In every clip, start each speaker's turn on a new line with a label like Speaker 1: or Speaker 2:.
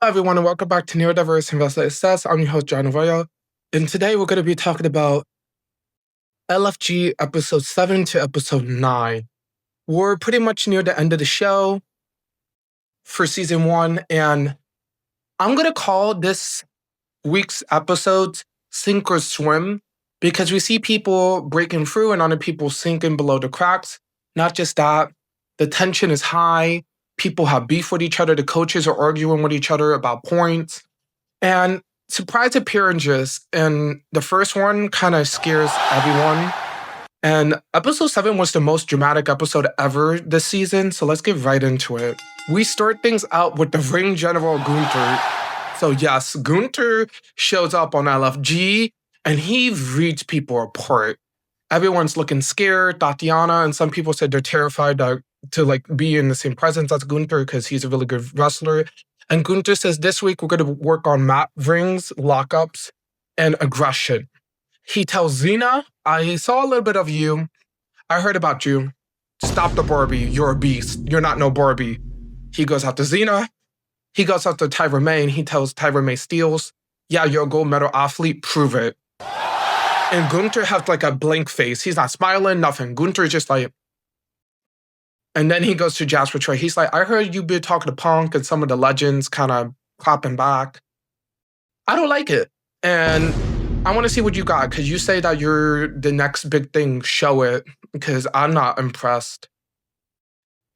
Speaker 1: Hello, everyone, and welcome back to Neurodiverse Investor Assess. I'm your host, John Arroyo, and today we're going to be talking about LFG episode 7 to episode 9. We're pretty much near the end of the show for season 1, and I'm going to call this week's episodes Sink or Swim because we see people breaking through and other people sinking below the cracks. Not just that, the tension is high. People have beef with each other. The coaches are arguing with each other about points. And surprise appearances. And the first one kind of scares everyone. And episode 7 was the most dramatic episode ever this season. So let's get right into it. We start things out with the ring general Gunther. So yes, Gunther shows up on LFG and he reads people apart. Everyone's looking scared. Tatiana and some people said they're terrified to be in the same presence as Gunther because he's a really good wrestler. And Gunther says this week we're going to work on mat rings, lockups, and aggression. He tells Xena, I saw a little bit of you. I heard about you. Stop the Barbie. You're a beast. You're not no Barbie. He goes after Xena. He goes after Tyra May and he tells Tyra May Steels, yeah, you're a gold medal athlete. Prove it. And Gunther has like a blank face. He's not smiling, nothing. Gunther's just like, and then he goes to Jasper Troy. He's like, I heard you been talking to Punk and some of the legends kind of clapping back. I don't like it. And I want to see what you got because you say that you're the next big thing. Show it because I'm not impressed.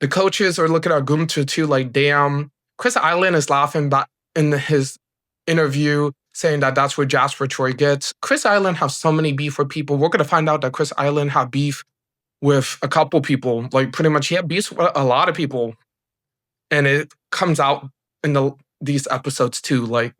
Speaker 1: The coaches are looking at Gunther too like, damn. Chris Island is laughing back in his interview saying that that's what Jasper Troy gets. Chris Island has so many beef with people. We're going to find out that Chris Island had beef with a couple people. Like pretty much he had beef with a lot of people. And it comes out in these episodes too.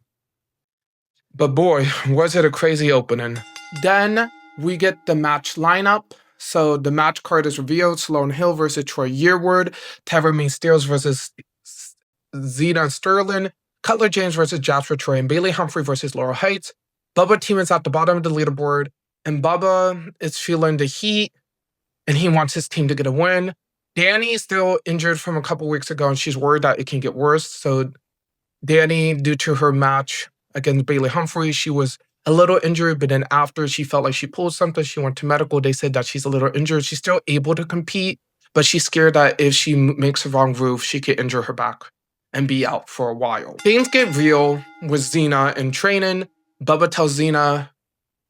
Speaker 1: But boy, was it a crazy opening. Then we get the match lineup. So the match card is revealed. Sloan Hill versus Troy Yearwood. Tyra May Steels versus Xena Sterling. Cutler James versus Jasper Troy and Bailey Humphrey versus Laurel Heights. Bubba team is at the bottom of the leaderboard. And Bubba is feeling the heat. And he wants his team to get a win. Danny is still injured from a couple weeks ago. And she's worried that it can get worse. So Danny, due to her match against Bailey Humphrey, she was a little injured. But then after she felt like she pulled something, she went to medical. They said that she's a little injured. She's still able to compete. But she's scared that if she makes the wrong move, she could injure her back and be out for a while. Things get real with Xena in training. Bubba tells Xena,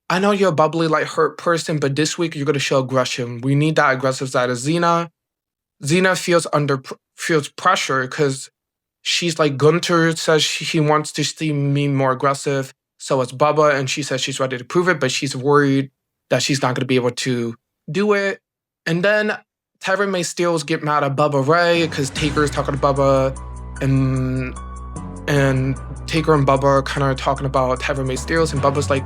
Speaker 1: I know you're a bubbly, hurt person, but this week you're going to show aggression. We need that aggressive side of Xena. Xena feels pressure because she's like, Gunther says he wants to see me more aggressive. So it's Bubba, and she says she's ready to prove it, but she's worried that she's not going to be able to do it. And then Tyra May Steels get mad at Bubba Ray because Taker is talking to Bubba. And Taker and Bubba are kind of talking about Tyra May Steels, and Bubba's like,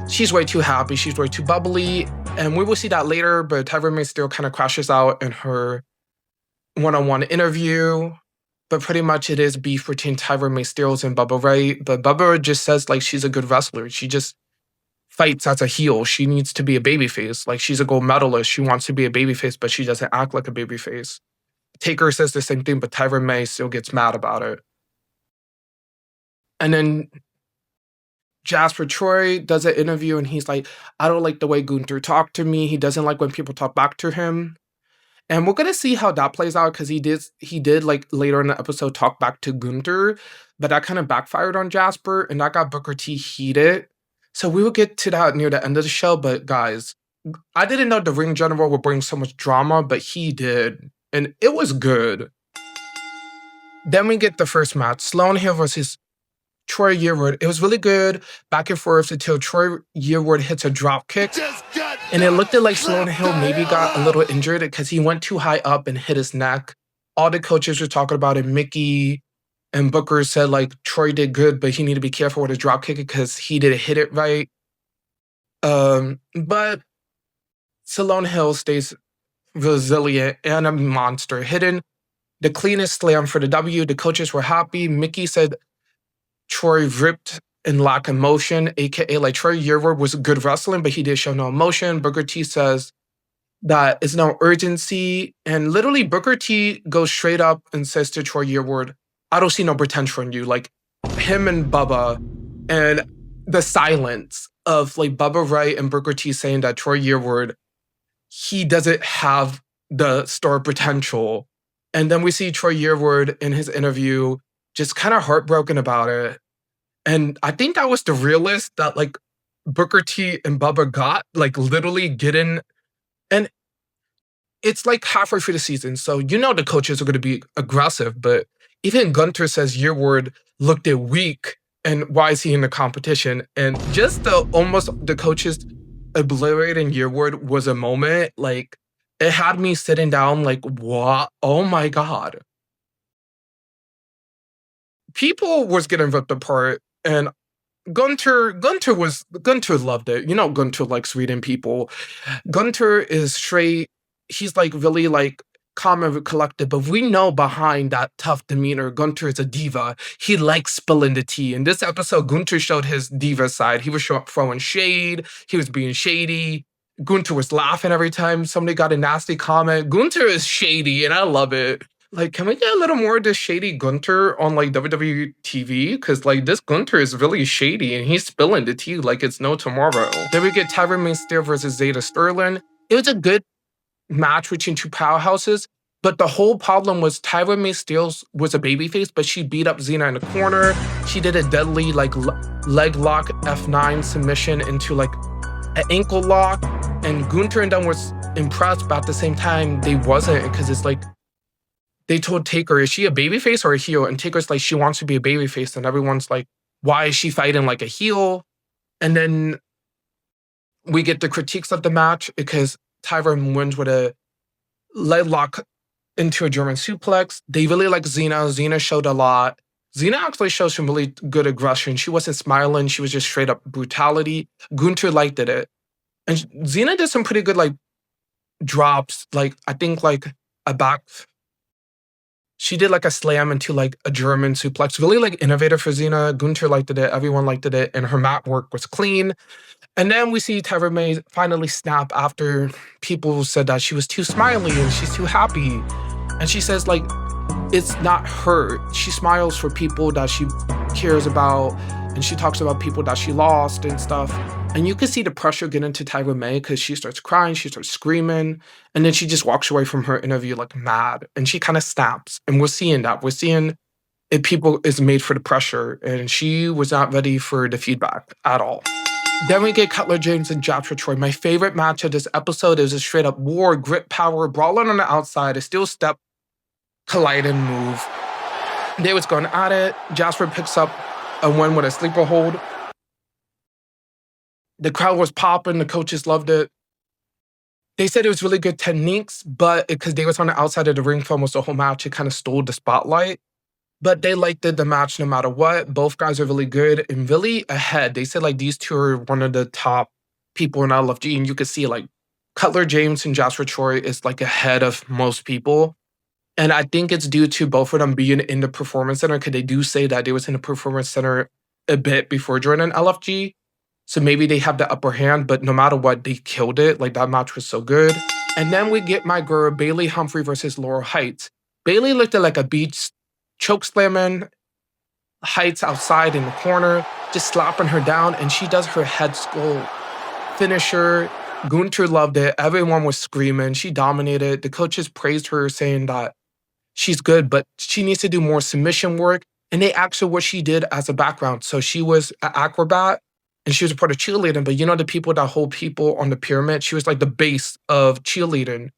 Speaker 1: she's way too happy, she's way too bubbly, and we will see that later, but Tyra May Steels kind of crashes out in her one-on-one interview, but pretty much it is beef between Tyra May Steels and Bubba Ray, but Bubba just says she's a good wrestler, she just fights as a heel, she needs to be a babyface, she's a gold medalist, she wants to be a babyface, but she doesn't act like a babyface. Taker says the same thing, but Tyra May still gets mad about it. And then Jasper Troy does an interview and he's like, I don't like the way Gunther talked to me. He doesn't like when people talk back to him. And we're going to see how that plays out because he did later in the episode talk back to Gunther, but that kind of backfired on Jasper and that got Booker T heated. So we will get to that near the end of the show. But guys, I didn't know the ring general would bring so much drama, but he did. And it was good. Then we get the first match, Sloan Hill versus Troy Yearwood. It was really good, back and forth until Troy Yearwood hits a drop kick. And it looked like Sloan Hill maybe got a little injured because he went too high up and hit his neck. All the coaches were talking about it. Mickey and Booker said Troy did good, but he needed to be careful with his drop kick because he didn't hit it right. But Sloan Hill stays resilient and a monster, hitting the cleanest slam for the W. The coaches were happy. Mickey said Troy ripped and lack emotion, aka Troy Yearwood was good wrestling, but he did show no emotion. Booker T says that it's no urgency, and literally Booker T goes straight up and says to Troy Yearwood, I don't see no potential in you. him and Bubba and the silence of like Bubba Wright and Booker T saying that Troy Yearwood, he doesn't have the star potential. And then we see Troy Yearwood in his interview just kind of heartbroken about it. And I think that was the realest that like Booker T and Bubba got, like literally getting, and it's like halfway through the season. So you know the coaches are going to be aggressive, but even Gunther says Yearwood looked at weak and why is he in the competition? And just the coaches obliterating Yearwood was a moment, like it had me sitting down like, what? Oh my God. People was getting ripped apart and Gunther loved it. You know, Gunther likes reading people. Gunther is straight. He's like really like calm and collected, but we know behind that tough demeanor, Gunther is a diva. He likes spilling the tea. In this episode, Gunther showed his diva side. He was throwing shade. He was being shady. Gunther was laughing every time somebody got a nasty comment. Gunther is shady, and I love it. Like, can we get a little more of this shady Gunther on like WWE TV? Because like this Gunther is really shady and he's spilling the tea like it's no tomorrow. Then we get Tyra Mysterio versus Zeta Sterling. It was a good match between two powerhouses, but the whole problem was Tyra Mysterio was a babyface, but she beat up Xena in the corner. She did a deadly like leg lock F9 submission into like an ankle lock, and Gunther and them was impressed, but at the same time they wasn't, because it's like they told Taker, is she a babyface or a heel? And Taker's like, she wants to be a babyface. And everyone's like, why is she fighting like a heel? And then we get the critiques of the match because Tyra wins with a leg lock into a German suplex. They really like Xena. Xena showed a lot. Xena actually showed some really good aggression. She wasn't smiling. She was just straight up brutality. Gunther liked it. And Xena did some pretty good like drops. Like, I think like a back... She did like a slam into like a German suplex. Really like innovative for Xena. Gunther liked it. Everyone liked it. And her mat work was clean. And then we see Tyra May finally snap after people said that she was too smiley and she's too happy. And she says like, it's not her. She smiles for people that she cares about. And she talks about people that she lost and stuff. And you can see the pressure get into Tyra May because she starts crying, she starts screaming, and then she just walks away from her interview like mad. And she kind of snaps. And we're seeing that. We're seeing it, people is made for the pressure. And she was not ready for the feedback at all. Then we get Cutler James and Jasper Troy. My favorite match of this episode is a straight up war, grip power, brawling on the outside, a steel step, colliding move. They was going at it. Jasper picks up a win with a sleeper hold. The crowd was popping. The coaches loved it. They said it was really good techniques, but because they was on the outside of the ring for almost the whole match, it kind of stole the spotlight. But they liked the match no matter what. Both guys are really good and really ahead. They said like these two are one of the top people in LFG, and you could see like Cutler James and Jasper Troy is like ahead of most people. And I think it's due to both of them being in the Performance Center, because they do say that they was in the Performance Center a bit before joining LFG. So maybe they have the upper hand, but no matter what, they killed it. Like, that match was so good. And then we get my girl, Bailey Humphrey versus Laurel Heights. Bailey looked at like a beach choke slamming Heights outside in the corner, just slapping her down, and she does her head skull finisher. Gunther loved it. Everyone was screaming. She dominated. The coaches praised her, saying that she's good, but she needs to do more submission work. And they asked her what she did as a background. So she was an acrobat, and she was a part of cheerleading, but you know the people that hold people on the pyramid? She was like the base of cheerleading.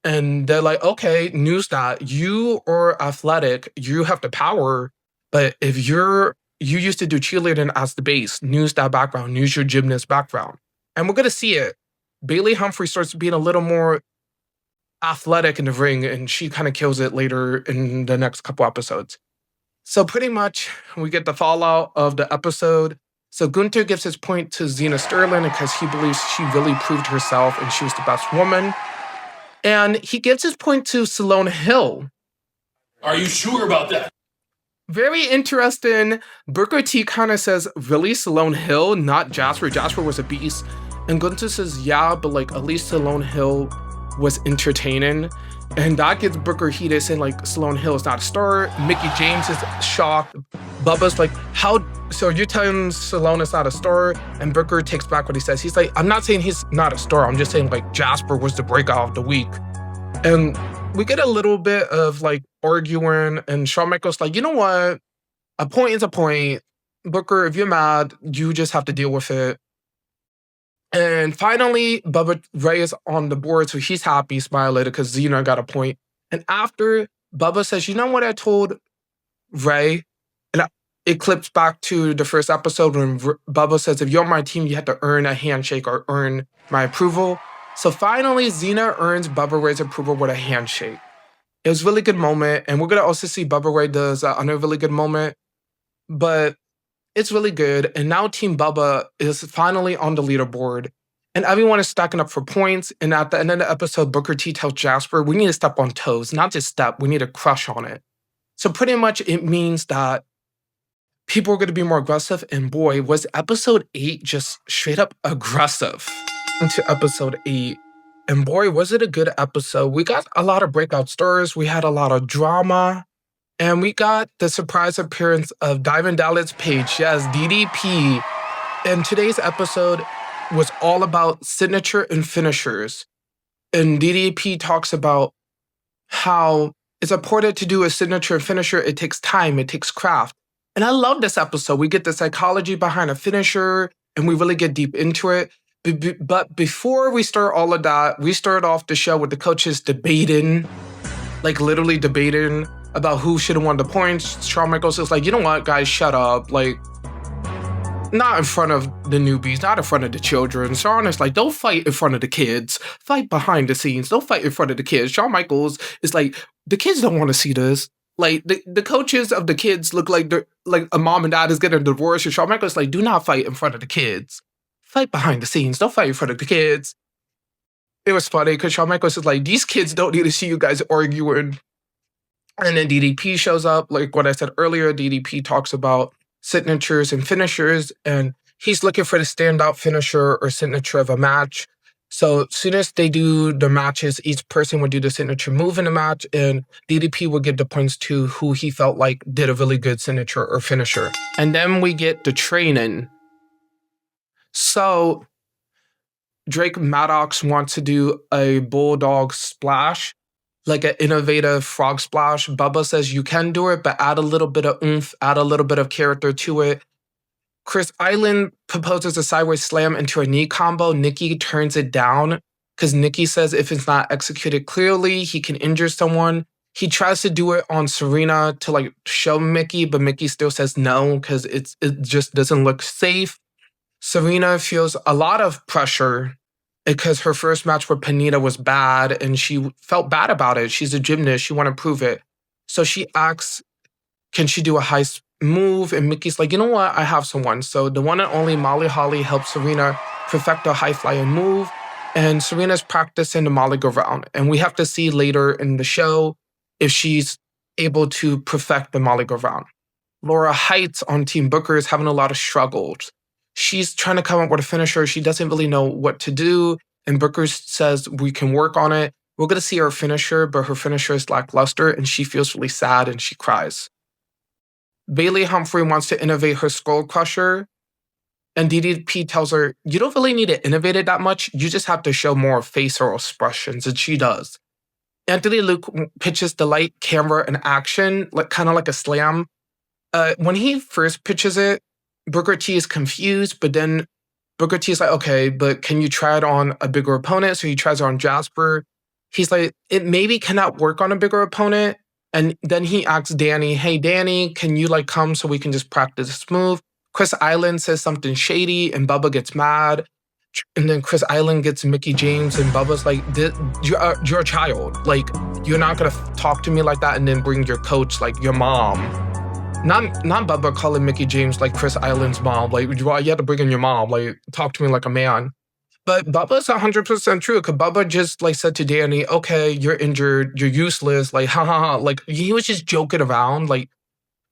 Speaker 1: And they're like, okay, news that you are athletic, you have the power, but if you used to do cheerleading as the base, news that background, use your gymnast background. And we're gonna see it. Bailey Humphrey starts being a little more athletic in the ring, and she kind of kills it later in the next couple episodes. So pretty much we get the fallout of the episode. So Gunther gives his point to Xena Sterling because he believes she really proved herself and she was the best woman. And he gives his point to Sloan Hill.
Speaker 2: Are you sure about that?
Speaker 1: Very interesting. Booker T kind of says, really, Sloan Hill, not Jasper? Jasper was a beast. And Gunther says, yeah, but like at least Sloan Hill was entertaining. And that gets Booker heated, saying like Sloan Hill is not a star. Mickey James is shocked. Bubba's like, so you're telling Salonis not a star? And Booker takes back what he says. He's like, I'm not saying he's not a star. I'm just saying like Jasper was the breakout of the week. And we get a little bit of like arguing, and Shawn Michaels like, you know what? A point is a point. Booker, if you're mad, you just have to deal with it. And finally, Bubba Ray is on the board, so he's happy, smiling because Xena got a point. And after, Bubba says, you know what I told Ray? And it clips back to the first episode when Bubba says, if you're on my team, you have to earn a handshake or earn my approval. So finally, Xena earns Bubba Ray's approval with a handshake. It was a really good moment, and we're going to also see Bubba Ray does another really good moment. But it's really good, and now Team Bubba is finally on the leaderboard, and everyone is stacking up for points, and at the end of the episode, Booker T tells Jasper, we need to step on toes, not just step, we need to crush on it. So pretty much it means that people are going to be more aggressive, and boy, was episode 8 just straight up aggressive into episode 8. And boy, was it a good episode. We got a lot of breakout stars, we had a lot of drama, and we got the surprise appearance of Diamond Dallas Page, yes, DDP. And today's episode was all about signature and finishers. And DDP talks about how it's important to do a signature and finisher. It takes time, it takes craft. And I love this episode. We get the psychology behind a finisher, and we really get deep into it. But before we start all of that, we start off the show with the coaches debating, like literally debating about who should have won the points. Shawn Michaels is like, you know what, guys, shut up. Like, not in front of the newbies, not in front of the children. Shawn is like, don't fight in front of the kids. Fight behind the scenes. Don't fight in front of the kids. Shawn Michaels is like, the kids don't want to see this. Like, the coaches of the kids look like they're like a mom and dad is getting a divorce. And Shawn Michaels is like, do not fight in front of the kids. Fight behind the scenes. Don't fight in front of the kids. It was funny because Shawn Michaels is like, these kids don't need to see you guys arguing. And then DDP shows up. Like what I said earlier, DDP talks about signatures and finishers, and he's looking for the standout finisher or signature of a match. So as soon as they do the matches, each person would do the signature move in the match, and DDP would give the points to who he felt like did a really good signature or finisher. And then we get the training. So Drake Maddox wants to do a bulldog splash, like an innovative frog splash. Bubba says you can do it, but add a little bit of oomph, add a little bit of character to it. Chris Island proposes a sideways slam into a knee combo. Nikki turns it down because Nikki says if it's not executed clearly, he can injure someone. He tries to do it on Sirena to like show Mickey, but Mickey still says no because it just doesn't look safe. Sirena feels a lot of pressure because her first match with Panita was bad and she felt bad about it. She's a gymnast. She want to prove it. So she asks, can she do a high move? And Mickey's like, you know what? I have someone. So the one and only Molly Holly helps Sirena perfect a high flying move. And Serena's practicing the Molly go round. And we have to see later in the show if she's able to perfect the Molly go round. Laura Heights on Team Booker is having a lot of struggles. She's trying to come up with a finisher. She doesn't really know what to do. And Booker says, we can work on it. We're going to see her finisher, but her finisher is lackluster and she feels really sad and she cries. Bailey Humphrey wants to innovate her skull crusher. And DDP tells her, you don't really need to innovate it that much. You just have to show more facial expressions. And she does. Anthony Luke pitches the light, camera, and action, like kind of like a slam. When he first pitches it, Booker T is confused, but then Booker T is like, okay, but can you try it on a bigger opponent? So he tries it on Jasper. He's like, it maybe cannot work on a bigger opponent. And then he asks Danny, hey, Danny, can you like come so we can just practice this move? Chris Island says something shady and Bubba gets mad. And then Chris Island gets Mickey James and Bubba's like, you're a child. Like, you're not going to talk to me like that and then bring your coach, like your mom. Not Bubba calling Mickey James like Chris Island's mom. Like, why you had to bring in your mom? Like, talk to me like a man. But Bubba's 100% true because Bubba just like said to Danny, okay, you're injured, you're useless. Like, ha ha ha. Like, he was just joking around. Like,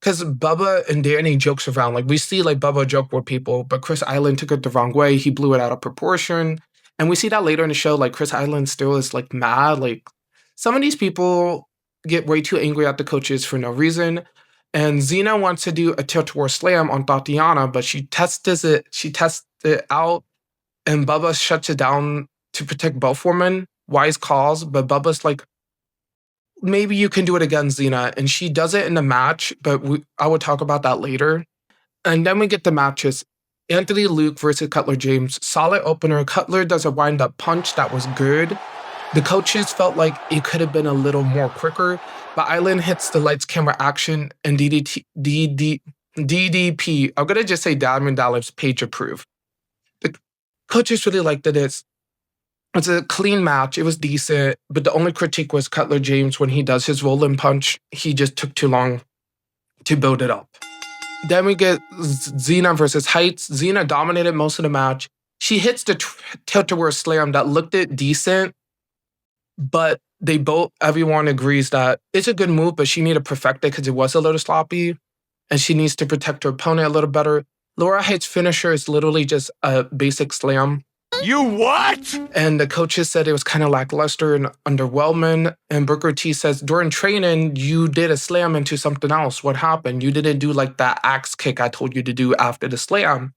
Speaker 1: because Bubba and Danny jokes around. Like, we see like Bubba joke with people, but Chris Island took it the wrong way. He blew it out of proportion. And we see that later in the show, like Chris Island still is like mad. Like, some of these people get way too angry at the coaches for no reason. And Xena wants to do a tilt-a-whirl slam on Tatiana, but she tests it out, and Bubba shuts it down to protect both women. Wise calls, but Bubba's like, maybe you can do it again, Xena. And she does it in the match, but I will talk about that later. And then we get the matches. Anthony Luke versus Cutler James. Solid opener. Cutler does a wind-up punch that was good. The coaches felt like it could have been a little more quicker, but Island hits the lights, camera, action, and DDP. I'm going to just say Diamond Dallas page approved. The coaches really liked it. It's a clean match. It was decent, but the only critique was Cutler James when he does his roll-in punch. He just took too long to build it up. Then we get Xena versus Heights. Xena dominated most of the match. She hits the tilt-a-whirl slam that looked decent, but everyone agrees that it's a good move, but she needed to perfect it because it was a little sloppy, and she needs to protect her opponent a little better. Laura Heights' finisher is literally just a basic slam.
Speaker 2: You what?
Speaker 1: And the coaches said it was kind of lackluster and underwhelming. And Booker T says, during training, you did a slam into something else. What happened? You didn't do like that axe kick I told you to do after the slam.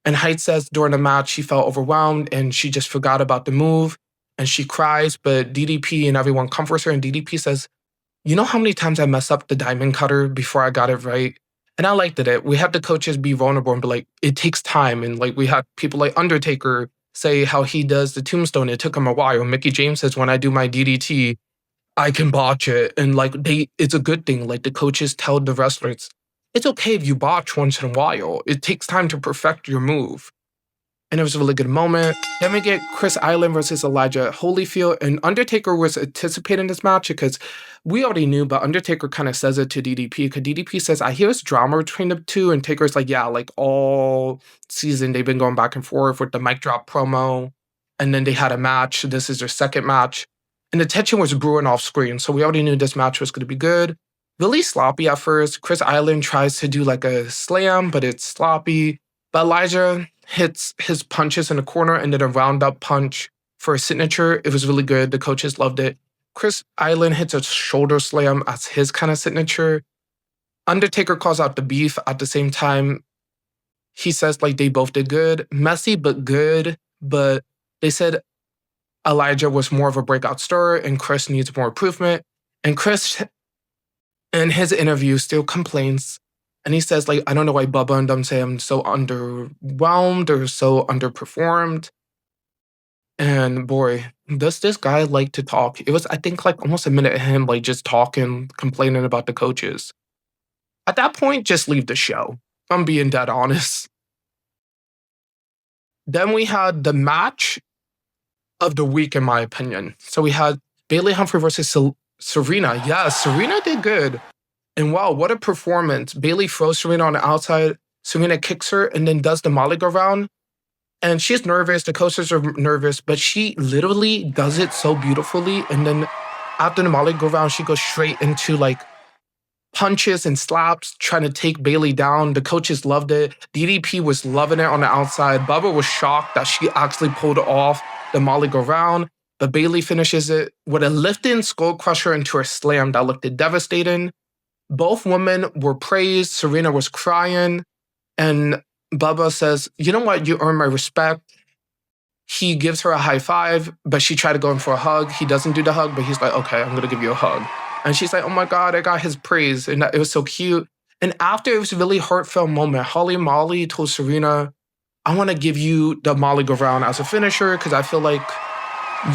Speaker 1: And Heights says during the match, she felt overwhelmed and she just forgot about the move. And she cries, but DDP and everyone comforts her. And DDP says, you know how many times I messed up the diamond cutter before I got it right? And I liked it. We had the coaches be vulnerable and be like, it takes time. And like we had people like Undertaker say how he does the tombstone. It took him a while. Mickey James says, when I do my DDT, I can botch it. And like it's a good thing. Like the coaches tell the wrestlers, it's okay if you botch once in a while. It takes time to perfect your move. And it was a really good moment. Then we get Chris Island versus Elijah Holyfield. And Undertaker was anticipating this match because we already knew, but Undertaker kind of says it to DDP because DDP says, I hear it's drama between the two. And Taker's like, yeah, like all season they've been going back and forth with the mic drop promo. And then they had a match. This is their second match. And the tension was brewing off screen. So we already knew this match was going to be good. Really sloppy at first. Chris Island tries to do like a slam, but it's sloppy. But Elijah hits his punches in the corner and then a round-up punch for a signature. It was really good. The coaches loved it. Chris Island hits a shoulder slam as his kind of signature. Undertaker calls out the beef at the same time. He says like they both did good. Messy but good, but they said Elijah was more of a breakout star and Chris needs more improvement. And Chris, in his interview, still complains. And he says, like, I don't know why Bubba and them say I'm so underwhelmed or so underperformed. And boy, does this guy like to talk. It was, I think, like almost a minute of him, like just talking, complaining about the coaches. At that point, just leave the show. I'm being dead honest. Then we had the match of the week, in my opinion. So we had Bailey Humphrey versus Sirena. Yes, Sirena did good. And wow, what a performance. Bailey throws Sirena on the outside. Sirena kicks her and then does the Molly go round. And she's nervous. The coaches are nervous, but she literally does it so beautifully. And then after the Molly go round, she goes straight into like punches and slaps, trying to take Bailey down. The coaches loved it. DDP was loving it on the outside. Bubba was shocked that she actually pulled off the Molly go round. But Bailey finishes it with a lifting skull crusher into her slam that looked devastating. Both women were praised. Sirena was crying. And Bubba says, you know what? You earn my respect. He gives her a high five, but she tried to go in for a hug. He doesn't do the hug, but he's like, okay, I'm going to give you a hug. And she's like, oh my God, I got his praise. And it was so cute. And after, it was a really heartfelt moment. Holly Molly told Sirena, I want to give you the Molly go round as a finisher because I feel like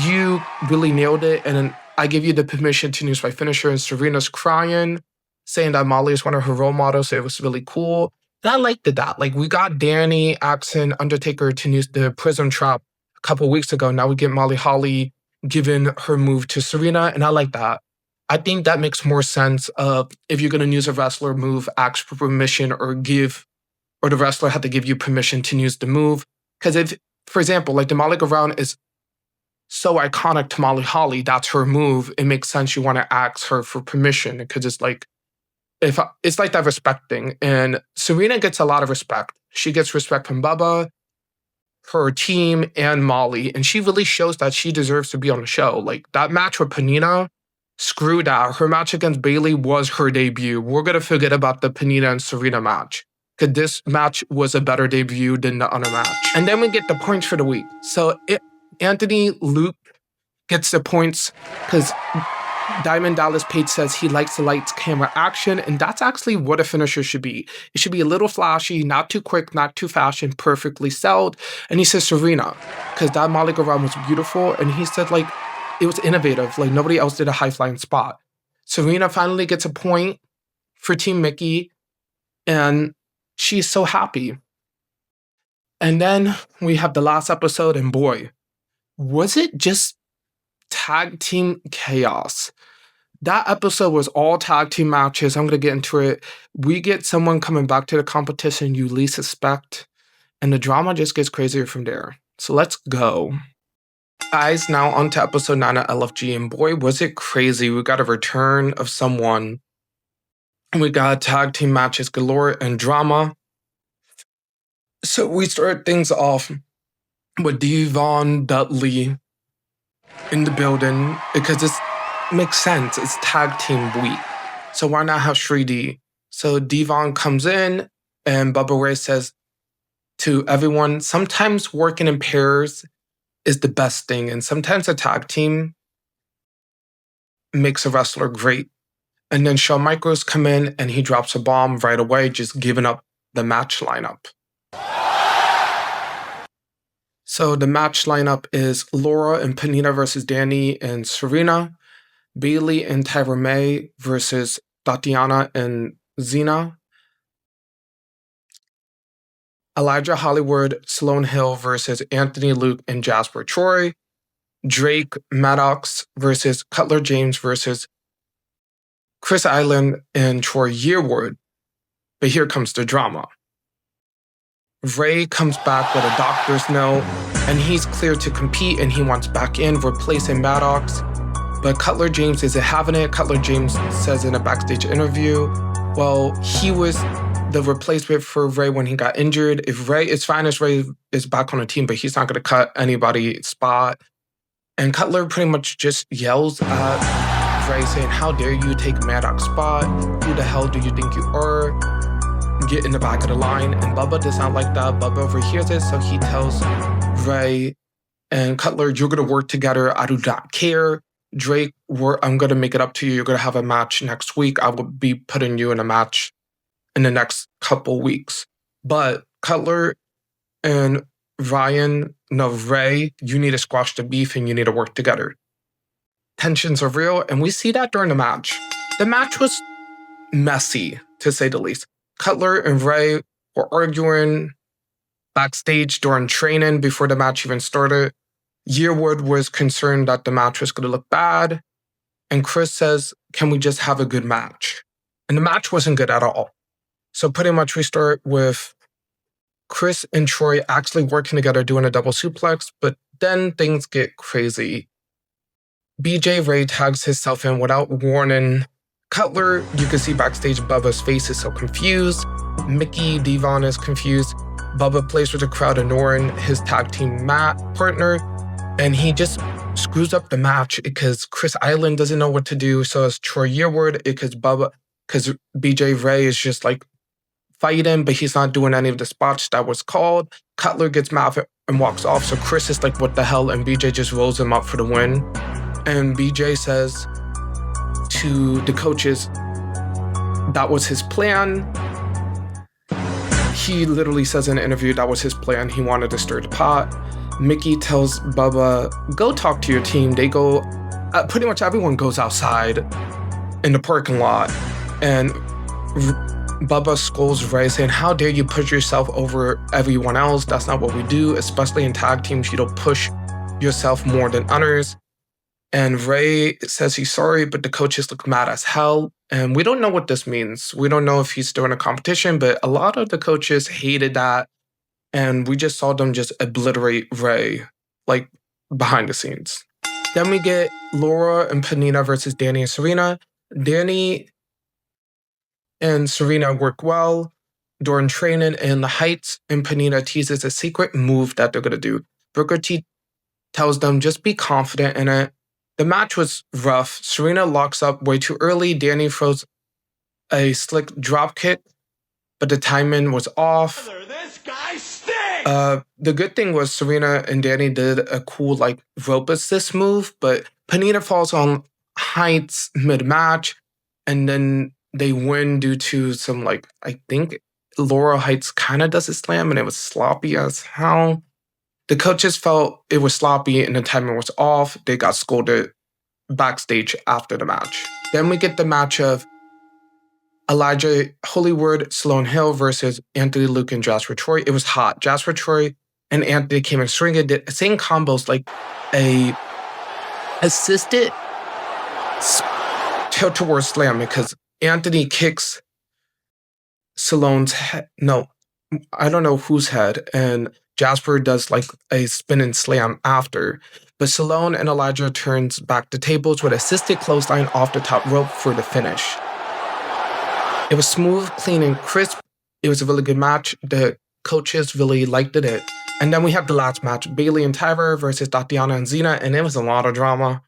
Speaker 1: you really nailed it. And then I give you the permission to use my finisher. And Serena's crying, saying that Molly is one of her role models. So it was really cool. And I liked that. Like, we got Danny, Axon, Undertaker to use the Prism Trap a couple weeks ago. Now we get Molly Holly giving her move to Sirena. And I like that. I think that makes more sense of if you're going to use a wrestler move, ask for permission or the wrestler had to give you permission to use the move. Because if, for example, like the Molly go round is so iconic to Molly Holly, that's her move. It makes sense you want to ask her for permission because it's like, it's like that respect thing. And Sirena gets a lot of respect. She gets respect from Bubba, her team, and Molly. And she really shows that she deserves to be on the show. Like that match with Panina, Screw that. Her match against Bayley was her debut. We're going to forget about the Panina and Sirena match, because this match was a better debut than the other match. And then we get the points for the week. So Anthony Luke gets the points because Diamond Dallas Page says he likes the lights, camera, action, and that's actually what a finisher should be. It should be a little flashy, not too quick, not too fast, and perfectly sold. And he says Sirena, because that Molly go round was beautiful, and he said, like, it was innovative. Like, nobody else did a high-flying spot. Sirena finally gets a point for Team Mickey, and she's so happy. And then we have the last episode, and boy, was it just tag team chaos. That episode was all tag team matches. I'm going to get into it. We get someone coming back to the competition you least suspect, and the drama just gets crazier from there. So let's go. Guys, now on to episode 9 of LFG, and boy, was it crazy. We got a return of someone, and we got tag team matches galore and drama. So we start things off with Devon Dudley in the building, because this makes sense. It's tag team week. So why not have Shridi? So Devon comes in, and Bubba Ray says to everyone, sometimes working in pairs is the best thing, and sometimes a tag team makes a wrestler great. And then Shawn Michaels come in, and he drops a bomb right away, just giving up the match lineup. So the match lineup is Laura and Panina versus Danny and Sirena, Bayley and Tyra May versus Tatiana and Xena, Elijah Hollywood, Sloan Hill versus Anthony Luke and Jasper Troy, Drake Maddox versus Cutler James versus Chris Island and Troy Yearwood. But here comes the drama. Ray comes back with a doctor's note, and he's cleared to compete, and he wants back in, replacing Maddox. But Cutler James isn't having it. Cutler James says in a backstage interview, well, he was the replacement for Ray when he got injured. It's fine if Ray is back on the team, but he's not going to cut anybody's spot. And Cutler pretty much just yells at Ray saying, how dare you take Maddox's spot? Who the hell do you think you are? Get in the back of the line. And Bubba does not like that. Bubba overhears it, so he tells Ray and Cutler, you're going to work together. I do not care. Drake, I'm going to make it up to you. You're going to have a match next week. I will be putting you in a match in the next couple weeks. But Cutler and Ray, you need to squash the beef and you need to work together. Tensions are real, and we see that during the match. The match was messy, to say the least. Cutler and Ray were arguing backstage during training before the match even started. Yearwood was concerned that the match was going to look bad. And Chris says, can we just have a good match? And the match wasn't good at all. So pretty much we start with Chris and Troy actually working together doing a double suplex, but then things get crazy. BJ Ray tags himself in without warning. Cutler, you can see backstage Bubba's face is so confused. Mickey Devon is confused. Bubba plays with the crowd ignoring his tag team partner, and he just screws up the match because Chris Island doesn't know what to do. So it's Troy Yearwood because BJ Ray is just like fighting, but he's not doing any of the spots that was called. Cutler gets mad and walks off. So Chris is like, what the hell? And BJ just rolls him up for the win. And BJ says to the coaches, that was his plan. He literally says in an interview that was his plan. He wanted to stir the pot. Mickey tells Bubba, go talk to your team. They go, pretty much everyone goes outside in the parking lot. And Bubba scolds Ray saying, how dare you push yourself over everyone else? That's not what we do, especially in tag teams. You don't push yourself more than others. And Ray says he's sorry, but the coaches look mad as hell. And we don't know what this means. We don't know if he's still in a competition, but a lot of the coaches hated that. And we just saw them just obliterate Ray, like, behind the scenes. Then we get Laura and Panina versus Danny and Sirena. Danny and Sirena work well during training in the Heights, and Panina teases a secret move that they're going to do. Booker T tells them, just be confident in it. The match was rough. Sirena locks up way too early. Danny throws a slick drop kick, but the timing was off.
Speaker 2: This guy stinks!
Speaker 1: The good thing was Sirena and Danny did a cool rope assist move, but Panita falls on Heights mid-match, and then they win due to some I think Laurel Heights kind of does a slam, and it was sloppy as hell. The coaches felt it was sloppy and the timing was off. They got scolded backstage after the match. Then we get the match of Elijah Holywood, Sloan Hill versus Anthony Luke and Jasper Troy. It was hot. Jasper Troy and Anthony came in stringing, did same combos like a assisted tilt towards slam because Anthony kicks Sloan's head. No, I don't know whose head. And Jasper does a spin and slam after. But Sloan and Elijah turns back the tables with assisted clothesline off the top rope for the finish. It was smooth, clean, and crisp. It was a really good match. The coaches really liked it. And then we have the last match, Bayley and Tyra versus Tatiana and Xena, and it was a lot of drama.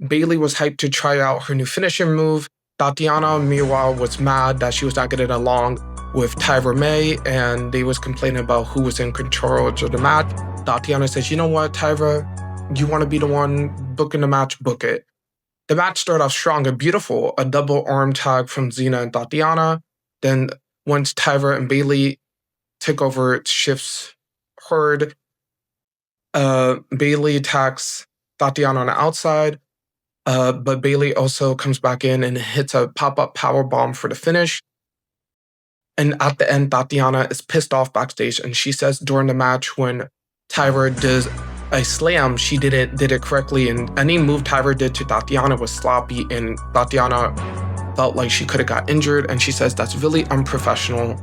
Speaker 1: Bayley was hyped to try out her new finishing move. Tatiana, meanwhile, was mad that she was not getting along with Tyra May, and they was complaining about who was in control of the match. Tatiana says, you know what, Tyra, you want to be the one booking the match, book it. The match started off strong and beautiful, a double arm tag from Xena and Tatiana. Then once Tyra and Bayley took over, it shifts herd. Bayley attacks Tatiana on the outside, but Bayley also comes back in and hits a pop-up powerbomb for the finish. And at the end, Tatiana is pissed off backstage, and she says during the match when Tyra does a slam, she did it correctly, and any move Tyra did to Tatiana was sloppy, and Tatiana felt like she could have got injured, and she says that's really unprofessional.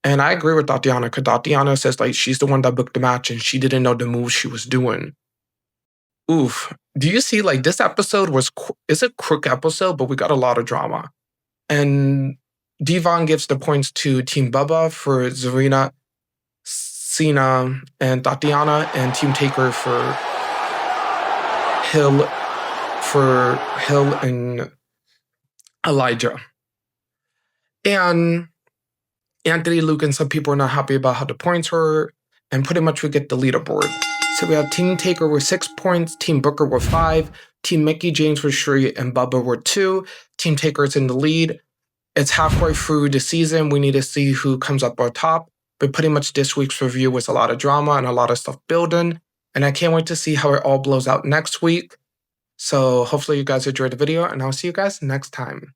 Speaker 1: And I agree with Tatiana, because Tatiana says she's the one that booked the match, and she didn't know the moves she was doing. Oof. Do you see, this episode is a quick episode, but we got a lot of drama. And Devon gives the points to Team Bubba for Sirena, Cena, and Tatiana, and Team Taker for Hill and Elijah. And Anthony, Luke, and some people are not happy about how the points were, and pretty much we get the leaderboard. So we have Team Taker with 6 points, Team Booker with 5, Team Mickey James with 3, and Bubba with 2. Team Taker's in the lead. It's halfway through the season. We need to see who comes up on top. But pretty much this week's review was a lot of drama and a lot of stuff building. And I can't wait to see how it all blows out next week. So hopefully you guys enjoyed the video, and I'll see you guys next time.